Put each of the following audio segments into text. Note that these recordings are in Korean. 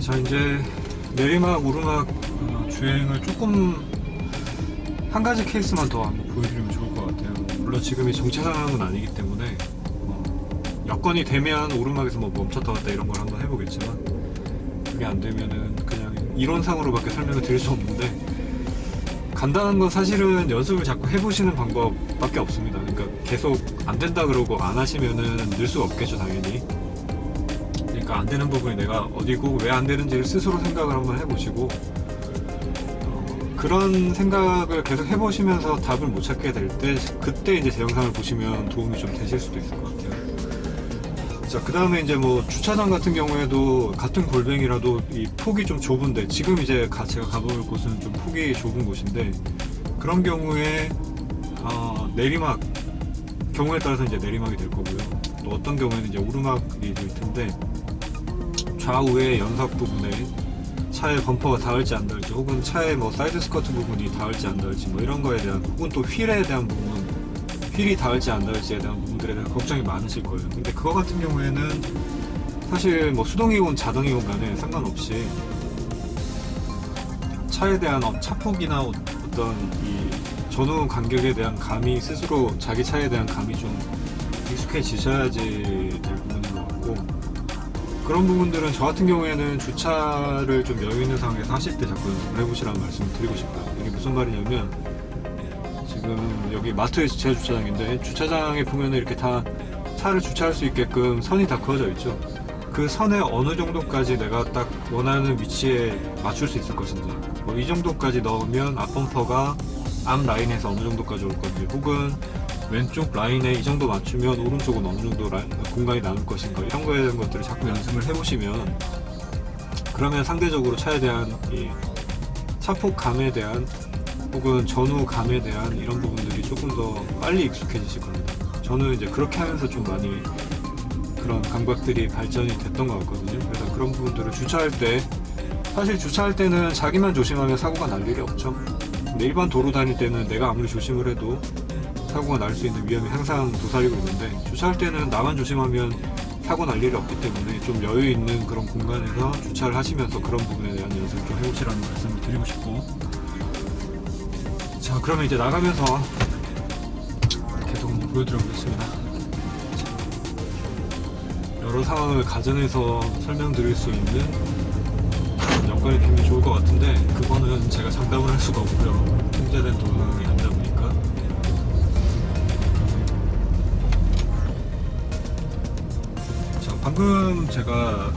자, 이제 내리막 오르막 주행을 조금 한 가지 케이스만 더 한번 보여드리면 좋을 것 같아요. 물론 지금이 정체 상황은 아니기 때문에 여건이 되면 오르막에서 뭐 멈췄다 갔다 이런 걸 한번 해보겠지만, 그게 안 되면은 그냥 이론상으로밖에 설명을 드릴 수 없는데, 간단한 건 사실은 연습을 자꾸 해보시는 방법밖에 없습니다. 그러니까 계속 안 된다 그러고 안 하시면은 늘 수가 없겠죠, 당연히. 그러니까 안 되는 부분이 내가 어디고 왜 안 되는지를 스스로 생각을 한번 해보시고, 그런 생각을 계속 해보시면서 답을 못 찾게 될 때, 그때 이제 제 영상을 보시면 도움이 좀 되실 수도 있을 것 같아요. 자, 그 다음에 이제 뭐 주차장 같은 경우에도 같은 골뱅이라도 이 폭이 좀 좁은데, 지금 이제 제가 가볼 곳은 좀 폭이 좁은 곳인데, 그런 경우에 내리막 경우에 따라서 이제 내리막이 될 거고요. 또 어떤 경우에는 이제 오르막이 될 텐데, 좌우의 연석 부분에 차에 범퍼가 닿을지 안 닿을지, 혹은 차에 뭐 사이드 스커트 부분이 닿을지 안 닿을지, 뭐 이런 거에 대한, 혹은 또 휠에 대한 부분, 휠이 닿을지 안 닿을지에 대한 부분들에 대한 걱정이 많으실 거예요. 근데 그거 같은 경우에는 사실 뭐 수동이건 자동이건 간에 상관없이 차에 대한 차폭이나 어떤 이 전후 간격에 대한 감이, 스스로 자기 차에 대한 감이 좀 익숙해지셔야지 될 부분인 것 같고, 그런 부분들은 저 같은 경우에는 주차를 좀 여유 있는 상황에서 하실 때 자꾸 연습을 해보시라는 말씀을 드리고 싶어요. 이게 무슨 말이냐면, 지금 여기 마트의 지하 주차장인데, 주차장에 보면은 이렇게 다 차를 주차할 수 있게끔 선이 다 그어져 있죠. 그 선에 어느 정도까지 내가 딱 원하는 위치에 맞출 수 있을 것인지, 뭐 이 정도까지 넣으면 앞범퍼가 앞 라인에서 어느 정도까지 올 건지, 혹은 왼쪽 라인에 이 정도 맞추면 오른쪽은 어느 정도 공간이 남을 것인가, 이런 거에 대한 것들을 자꾸 연습을 해보시면, 그러면 상대적으로 차에 대한 이 차폭감에 대한, 혹은 전후감에 대한 이런 부분들이 조금 더 빨리 익숙해지실 겁니다. 저는 이제 그렇게 하면서 좀 많이 그런 감각들이 발전이 됐던 것 같거든요. 그래서 그런 부분들을 주차할 때, 사실 주차할 때는 자기만 조심하면 사고가 날 일이 없죠. 근데 일반 도로 다닐 때는 내가 아무리 조심을 해도 사고가 날 수 있는 위험이 항상 도사리고 있는데, 주차할 때는 나만 조심하면 사고 날 일이 없기 때문에 좀 여유 있는 그런 공간에서 주차를 하시면서 그런 부분에 대한 연습을 좀 해보시라는 말씀을 드리고 싶고, 자, 그러면 이제 나가면서 계속 보여드려 보겠습니다. 여러 상황을 가정해서 설명드릴 수 있는 여건이 굉장히 좋을 것 같은데, 그거는 제가 장담을 할 수가 없고요. 통제된 동영상이 아니다 보니까. 자, 방금 제가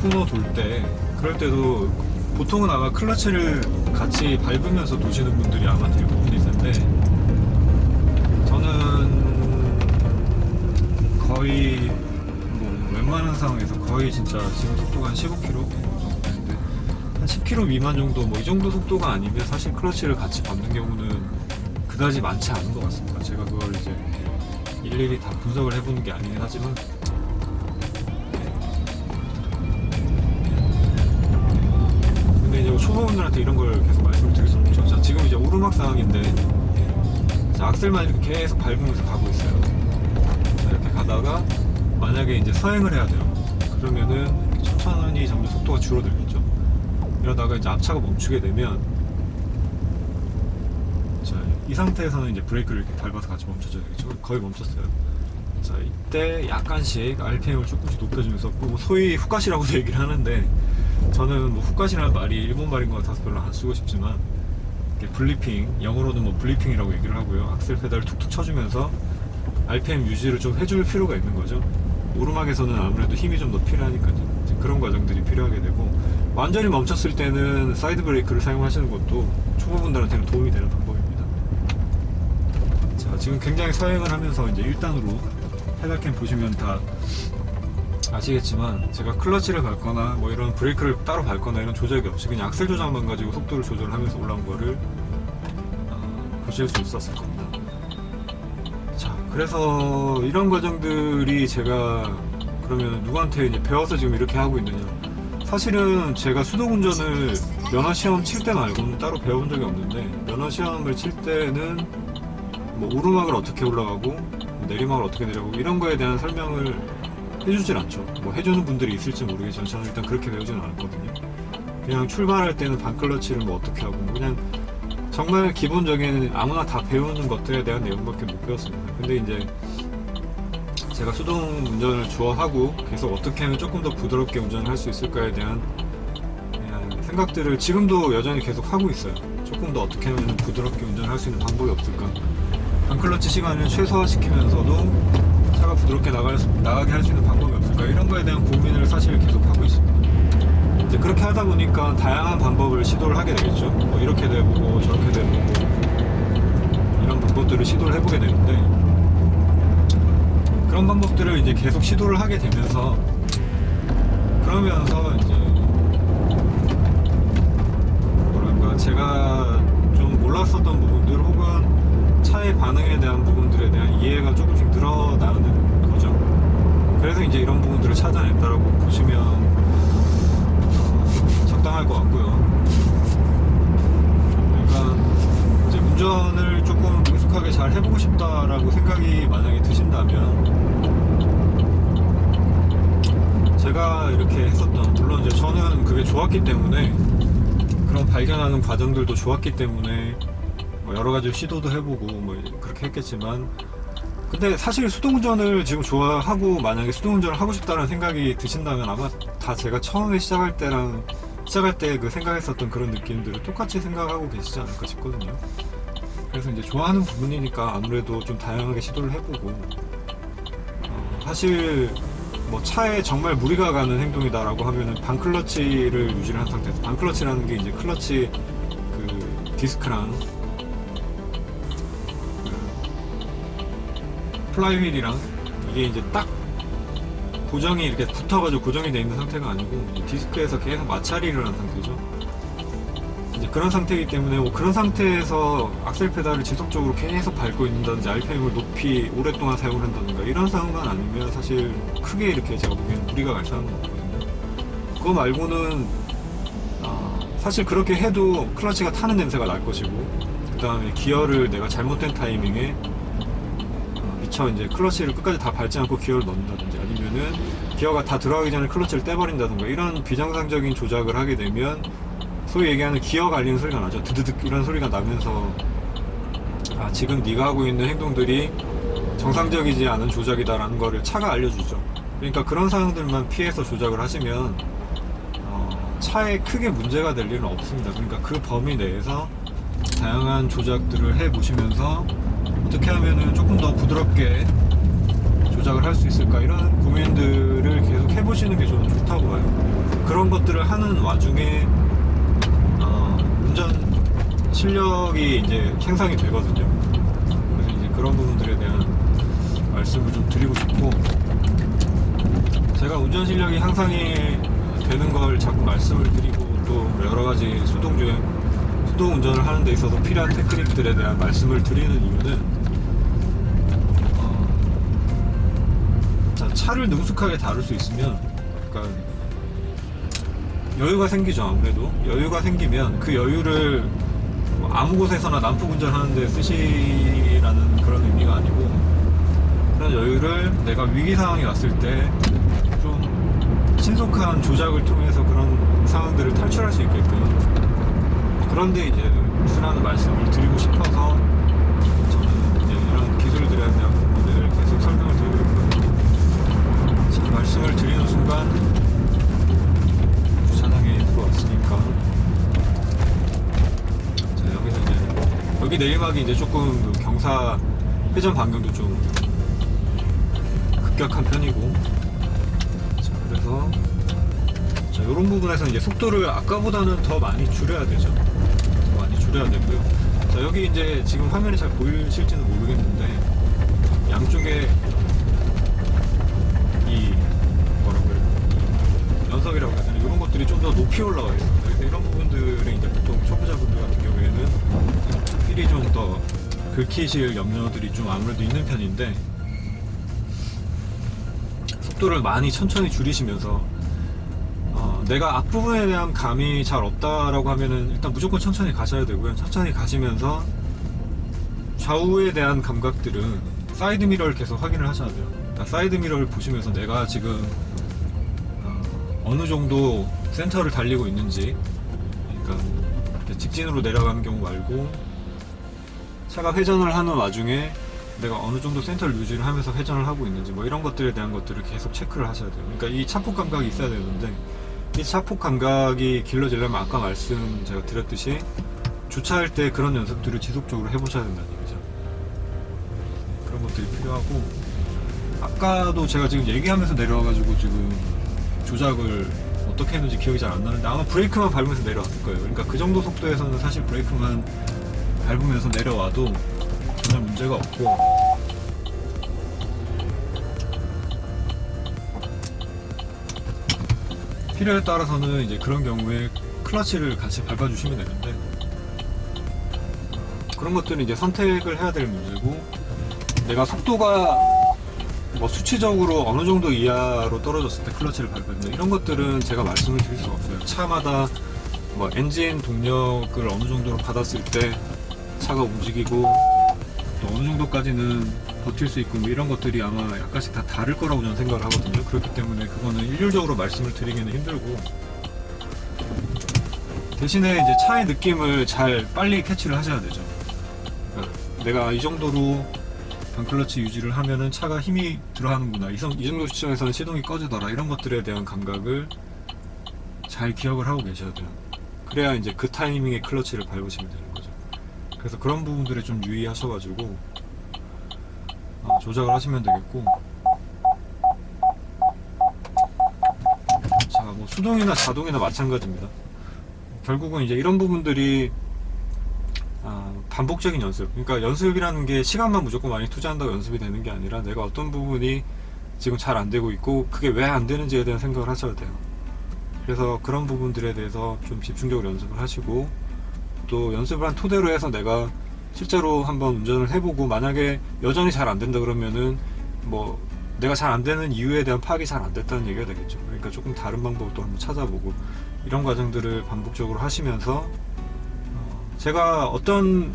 코너 돌 때, 그럴 때도 보통은 아마 클러치를 같이 밟으면서 도시는 분들이 아마 대부분 있을 텐데, 저는 거의 뭐 웬만한 상황에서 거의 진짜 지금 속도가 한 15km 정도 되는데, 한 10km 미만 정도, 뭐 이 정도 속도가 아니면 사실 클러치를 같이 밟는 경우는 그다지 많지 않은 것 같습니다. 제가 그걸 이제 일일이 다 분석을 해보는 게 아니긴 하지만, 초보분들한테 이런 걸 계속 말씀드릴 수 없죠. 자, 지금 이제 오르막 상황인데, 자, 악셀만 이렇게 계속 밟으면서 가고 있어요. 자, 이렇게 가다가 만약에 이제 서행을 해야 돼요. 그러면은 천천히 점점 속도가 줄어들겠죠. 이러다가 이제 앞차가 멈추게 되면, 자, 이 상태에서는 이제 브레이크를 이렇게 밟아서 같이 멈춰줘야 되겠죠. 거의 멈췄어요. 자, 이때 약간씩 RPM을 조금씩 높여주면서, 뭐 소위 훅갓이라고도 얘기를 하는데, 저는 뭐 훅갓이라는 말이 일본 말인 것 같아서 별로 안 쓰고 싶지만, 이렇게 블리핑, 영어로는 뭐 블리핑이라고 얘기를 하고요. 악셀 페달을 툭툭 쳐주면서 RPM 유지를 좀 해줄 필요가 있는 거죠. 오르막에서는 아무래도 힘이 좀 더 필요하니까요. 그런 과정들이 필요하게 되고, 완전히 멈췄을 때는 사이드 브레이크를 사용하시는 것도 초보분들한테는 도움이 되는 방법입니다. 자, 지금 굉장히 서행을 하면서 이제 1단으로 페달캠 보시면 다 아시겠지만, 제가 클러치를 밟거나 뭐 이런 브레이크를 따로 밟거나 이런 조작이 없이 그냥 악셀 조작만 가지고 속도를 조절하면서 올라온 거를 보실 수 있었을 겁니다. 자, 그래서 이런 과정들이 제가 그러면 누구한테 이제 배워서 지금 이렇게 하고 있느냐, 사실은 제가 수동운전을 면허 시험 칠 때 말고는 따로 배워본 적이 없는데, 면허 시험을 칠 때는 뭐 오르막을 어떻게 올라가고 내리막을 어떻게 내려가고 이런 거에 대한 설명을 해주질 않죠. 뭐 해주는 분들이 있을지 모르겠지만 저는 일단 그렇게 배우지는 않았거든요. 그냥 출발할 때는 반클러치를 뭐 어떻게 하고 그냥 정말 기본적인 아무나 다 배우는 것들에 대한 내용밖에 못 배웠습니다. 근데 이제 제가 수동 운전을 좋아하고 계속 어떻게 하면 조금 더 부드럽게 운전을 할 수 있을까에 대한 생각들을 지금도 여전히 계속 하고 있어요. 조금 더 어떻게 하면 부드럽게 운전을 할 수 있는 방법이 없을까. 반클러치 시간을 최소화시키면서도 차가 부드럽게 나가게 할 수 있는 방법이 없을까. 이런 거에 대한 고민을 사실 계속 하고 있습니다. 이제 그렇게 하다 보니까 다양한 방법을 시도를 하게 되겠죠. 뭐 이렇게 돼보고 저렇게 돼보고 이런 방법들을 시도를 해보게 되는데, 그런 방법들을 이제 계속 시도를 하게 되면서 그러면서 이제 뭐랄까 제가 좀 몰랐었던 부분들 혹은 차의 반응에 대한 부분들에 대한 이해가 조금씩 늘어나는 거죠. 그래서 이제 이런 부분들을 찾아냈다라고 보시면 적당할 것 같고요. 그러니까 이제 운전을 조금 능숙하게 잘 해보고 싶다라고 생각이 만약에 드신다면, 제가 이렇게 했었던, 물론 이제 저는 그게 좋았기 때문에, 그런 발견하는 과정들도 좋았기 때문에 뭐 여러 가지 시도도 해보고 뭐 그렇게 했겠지만, 근데 사실 수동운전을 지금 좋아하고 만약에 수동운전을 하고 싶다는 생각이 드신다면 아마 다 제가 처음에 시작할 때 그 생각했었던 그런 느낌들을 똑같이 생각하고 계시지 않을까 싶거든요. 그래서 이제 좋아하는 부분이니까 아무래도 좀 다양하게 시도를 해보고, 사실 뭐 차에 정말 무리가 가는 행동이다라고 하면은 반클러치를 유지를 한 상태에서, 반클러치라는 게 이제 클러치 그 디스크랑 그 플라이휠이랑 이게 이제 딱 고정이 이렇게 붙어가지고 고정이 돼 있는 상태가 아니고 디스크에서 계속 마찰이를 한 상태죠. 이제 그런 상태이기 때문에 뭐 그런 상태에서 악셀 페달을 지속적으로 계속 밟고 있는다든지 RPM을 높이 오랫동안 사용을 한다든가 이런 상황만 아니면 사실 크게 이렇게 제가 보기에는 무리가 갈 상황은 없거든요. 그거 말고는 사실 그렇게 해도 클러치가 타는 냄새가 날 것이고, 그 다음에 기어를 내가 잘못된 타이밍에 미처 이제 클러치를 끝까지 다 밟지 않고 기어를 넣는다든지, 아니면은 기어가 다 들어가기 전에 클러치를 떼버린다든가 이런 비정상적인 조작을 하게 되면 소위 얘기하는 기어 갈리는 소리가 나죠. 드드득 이런 소리가 나면서 지금 네가 하고 있는 행동들이 정상적이지 않은 조작이다라는 거를 차가 알려주죠. 그러니까 그런 상황들만 피해서 조작을 하시면 차에 크게 문제가 될 일은 없습니다. 그러니까 그 범위 내에서 다양한 조작들을 해보시면서 어떻게 하면은 조금 더 부드럽게 조작을 할 수 있을까, 이런 고민들을 계속 해보시는 게 저는 좋다고 봐요. 그런 것들을 하는 와중에 운전 실력이 이제 향상이 되거든요. 그래서 이제 그런 부분들에 대한 말씀을 좀 드리고 싶고, 제가 운전 실력이 향상이 되는 걸 자꾸 말씀을 드리고 또 여러 가지 수동 운전을 하는 데 있어서 필요한 테크닉들에 대한 말씀을 드리는 이유는, 차를 능숙하게 다룰 수 있으면, 그러니까 여유가 생기죠. 아무래도 여유가 생기면 그 여유를 아무 곳에서나 난폭 운전하는데 쓰시라는 그런 의미가 아니고, 그런 여유를 내가 위기 상황이 왔을 때 좀 신속한 조작을 통해서 그런 상황들을 탈출할 수 있게끔, 그런데 이제 쓰라는 말씀을 드리고 싶어서 저는 이제 이런 기술들에 대한 부분을 계속 설명을 드리고 있고요. 자, 말씀을 드리는 순간 주차장에 들어왔으니까, 자, 여기서 이제 여기 내리막이 이제 조금 그 경사 회전 반경도 좀 급격한 편이고, 자, 그래서 자, 이런 부분에서 이제 속도를 아까보다는 더 많이 줄여야 되죠. 더 많이 줄여야 되고요. 자, 여기 이제 지금 화면이 잘 보이실지는 모르겠는데 양쪽에 이 뭐라고 해요? 연석이라고 해야 되나? 이런 것들이 좀 더 높이 올라와 있습니다. 그래서 이런 부분들은 이제 보통 초보자분들 같은 경우에는 필히 좀 더 긁히실 염려들이 좀 아무래도 있는 편인데, 속도를 많이 천천히 줄이시면서 내가 앞부분에 대한 감이 잘 없다라고 하면은 일단 무조건 천천히 가셔야 되고요. 천천히 가시면서 좌우에 대한 감각들은 사이드 미러를 계속 확인을 하셔야 돼요. 그러니까 사이드 미러를 보시면서 내가 지금 어느 정도 센터를 달리고 있는지, 그러니까 이렇게 직진으로 내려가는 경우 말고 차가 회전을 하는 와중에 내가 어느 정도 센터를 유지를 하면서 회전을 하고 있는지 뭐 이런 것들에 대한 것들을 계속 체크를 하셔야 돼요. 그러니까 이 차폭 감각이 있어야 되는데 이 차폭 감각이 길러지려면 아까 말씀 제가 드렸듯이 주차할 때 그런 연습들을 지속적으로 해보셔야 된다는 얘기죠. 그런 것들이 필요하고, 아까도 제가 지금 얘기하면서 내려와가지고 지금 조작을 어떻게 했는지 기억이 잘 안 나는데 아마 브레이크만 밟으면서 내려왔을 거예요. 그러니까 그 정도 속도에서는 사실 브레이크만 밟으면서 내려와도 전혀 문제가 없고, 필요에 따라서는 이제 그런 경우에 클러치를 같이 밟아주시면 되는데, 그런 것들은 이제 선택을 해야 될 문제고, 내가 속도가 뭐 수치적으로 어느 정도 이하로 떨어졌을 때 클러치를 밟는다, 이런 것들은 제가 말씀을 드릴 수가 없어요. 차마다 뭐 엔진 동력을 어느 정도로 받았을 때 차가 움직이고 또 어느 정도까지는 버틸 수 있고 뭐 이런 것들이 아마 약간씩 다 다를 거라고 저는 생각을 하거든요. 그렇기 때문에 그거는 일률적으로 말씀을 드리기는 힘들고, 대신에 이제 차의 느낌을 잘 빨리 캐치를 하셔야 되죠. 그러니까 내가 이 정도로 반클러치 유지를 하면은 차가 힘이 들어가는구나, 이 정도 시점에서는 시동이 꺼지더라, 이런 것들에 대한 감각을 잘 기억을 하고 계셔야 돼요. 그래야 이제 그 타이밍에 클러치를 밟으시면 되는 거죠. 그래서 그런 부분들에 좀 유의하셔가지고 조작을 하시면 되겠고, 자, 뭐 수동이나 자동이나 마찬가지입니다. 결국은 이제 이런 부분들이 반복적인 연습, 그러니까 연습이라는 게 시간만 무조건 많이 투자한다고 연습이 되는 게 아니라 내가 어떤 부분이 지금 잘 안 되고 있고 그게 왜 안 되는지에 대한 생각을 하셔야 돼요. 그래서 그런 부분들에 대해서 좀 집중적으로 연습을 하시고, 또 연습을 한 토대로 해서 내가 실제로 한번 운전을 해보고 만약에 여전히 잘 안 된다 그러면은 뭐 내가 잘 안 되는 이유에 대한 파악이 잘 안 됐다는 얘기가 되겠죠. 그러니까 조금 다른 방법도 한번 찾아보고, 이런 과정들을 반복적으로 하시면서 제가 어떤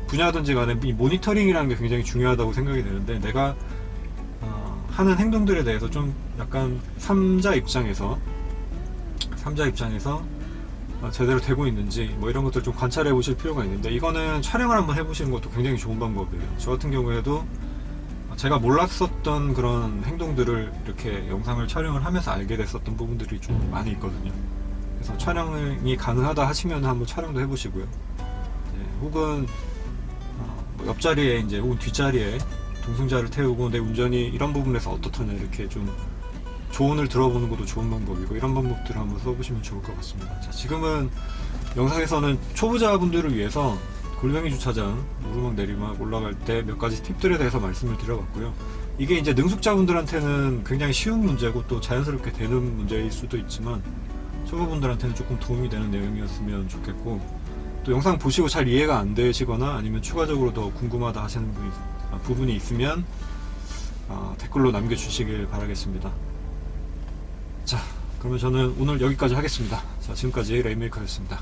분야든지 간에 이 모니터링이라는 게 굉장히 중요하다고 생각이 되는데, 내가 하는 행동들에 대해서 좀 약간 삼자 입장에서 제대로 되고 있는지 뭐 이런 것들 좀 관찰해 보실 필요가 있는데, 이거는 촬영을 한번 해보시는 것도 굉장히 좋은 방법이에요. 저 같은 경우에도 제가 몰랐었던 그런 행동들을 이렇게 영상을 촬영을 하면서 알게 됐었던 부분들이 좀 많이 있거든요. 그래서 촬영이 가능하다 하시면 한번 촬영도 해보시고요. 혹은 뭐 옆자리에 이제 혹은 뒷자리에 동승자를 태우고 내 운전이 이런 부분에서 어떻더냐, 이렇게 좀 조언을 들어보는 것도 좋은 방법이고, 이런 방법들을 한번 써보시면 좋을 것 같습니다. 자, 지금은 영상에서는 초보자분들을 위해서 골뱅이 주차장 오르막 내리막 올라갈 때 몇 가지 팁들에 대해서 말씀을 드려봤고요. 이게 이제 능숙자분들한테는 굉장히 쉬운 문제고 또 자연스럽게 되는 문제일 수도 있지만, 초보분들한테는 조금 도움이 되는 내용이었으면 좋겠고, 또 영상 보시고 잘 이해가 안 되시거나 아니면 추가적으로 더 궁금하다 하시는 부분이 있으면 댓글로 남겨주시길 바라겠습니다. 자, 그러면 저는 오늘 여기까지 하겠습니다. 자, 지금까지 레인메이커였습니다.